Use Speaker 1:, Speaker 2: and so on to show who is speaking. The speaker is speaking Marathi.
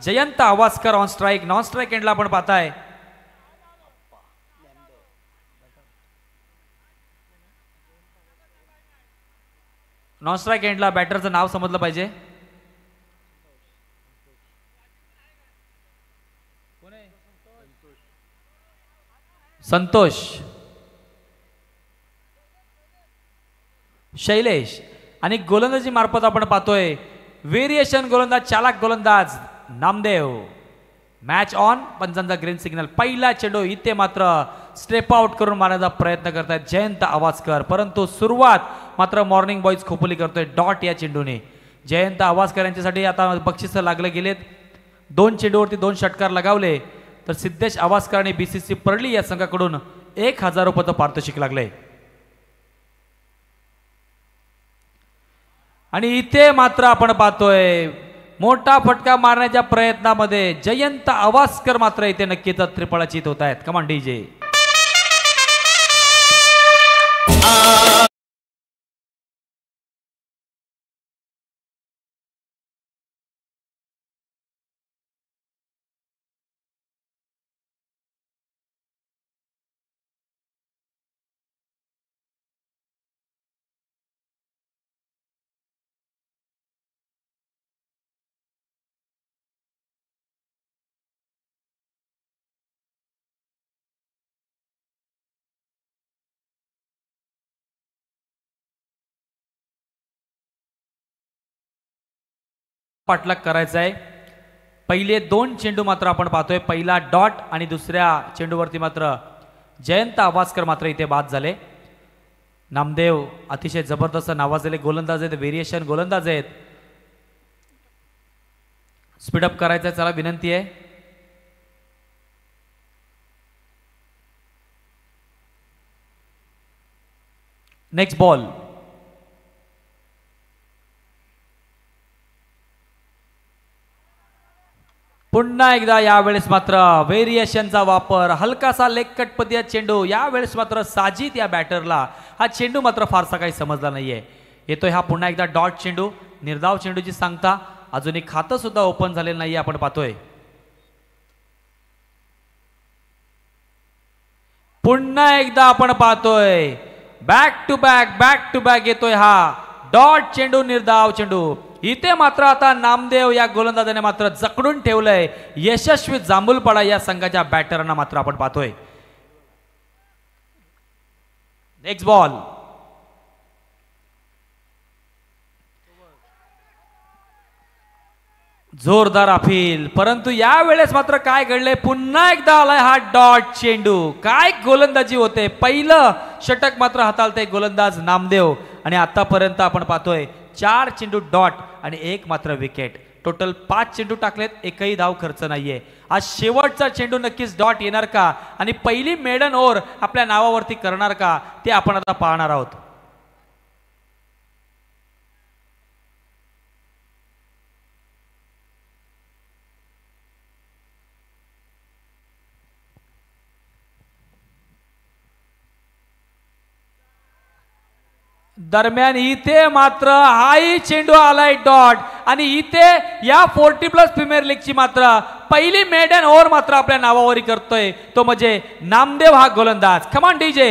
Speaker 1: Jayant Awaskar on strike. Non strike एंडला आपण पाहताय नॉन स्ट्राइक एंडला बॅटरचं नाव समजलं पाहिजे. संतोष, शैलेश. आणि गोलंदाजी मार्फत आपण पाहतोय व्हेरिएशन गोलंदाज, चालक गोलंदाज नामदेव. मॅच ऑन, पंचांचा ग्रीन सिग्नल. पहिला चेंडू इथे मात्र स्टेप आउट करून मारण्याचा प्रयत्न करतायत जयंत आवासकर, परंतु सुरुवात मात्र मॉर्निंग बॉयज खोपोली करतोय डॉट या चेंडूने. जयंत आवासकर यांच्यासाठी आता बक्षीस लागले गेलेत. 2 चेंडूवरती 2 षटकार लगावले तर सिद्धेश आवासकर आणि बीसीसी परळी या संघाकडून 1000 रुपयाचं पारितोषिक लागले. आणि इथे मात्र आपण पाहतोय मोठा फटका मारण्याच्या प्रयत्नामध्ये जयंत आवासकर मात्र इथे नक्कीच त्रिफळाचीत होत आहेत. कमान डीजे. पाठलाग करायचा आहे. पहिले 2 चेंडू मात्र आपण पाहतोय, पहिला डॉट आणि दुसऱ्या चेंडूवरती मात्र जयंत आवासकर मात्र इथे बाद झाले. नामदेव अतिशय जबरदस्त नावाजलेले गोलंदाज आहेत, व्हेरिएशन गोलंदाज आहेत. स्पीडअप करायचं आहे, चला विनंती आहे. Next ball. पुन्हा एकदा यावेळेस मात्र व्हेरिएशनचा वापर, हलकासा लेग पद्धतीचा चेंडू. यावेळेस मात्र साजिद या बॅटरला हा चेंडू मात्र फारसा काही समजला नाहीये. येतोय हा पुन्हा एकदा डॉट चेंडू. निर्धाव चेंडूची सांगता, अजून एक खातं सुद्धा ओपन झालेलं नाहीये आपण पाहतोय. पुन्हा एकदा आपण पाहतोय बॅक टू बॅक येतोय हा डॉट चेंडू, निर्धाव चेंडू. इथे मात्र आता नामदेव या गोलंदाजाने मात्र जकडून ठेवलंय यशस्वी जांभूलपाडा या संघाच्या बॅटरांना मात्र आपण पाहतोय. Next ball. जोरदार अपील, परंतु यावेळेस मात्र काय घडलंय, पुन्हा एकदा आलाय हा डॉट चेंडू. काय गोलंदाजी होते. पहिलं षटक मात्र हाताळते गोलंदाज नामदेव आणि आतापर्यंत आपण पाहतोय 4 चेंडू डॉट आणि 1 मात्र विकेट. टोटल 5 चेंडू टाकलेत, एकही धाव खर्च नाहीये. आज शेवटचा चेंडू नक्कीच डॉट येणार का आणि पहिली मेडन ओव्हर आपल्या नावावरती करणार का ते आपण आता पाहणार आहोत. दरम्यान इथे मात्र हाही चेंडू आलाय डॉट आणि इथे या 40+ प्रीमियर लीगची मात्र पहिली मेडन ओव्हर मात्र आपल्या नावावरी करतोय तो म्हणजे नामदेव हा गोलंदाज. कमान डीजे.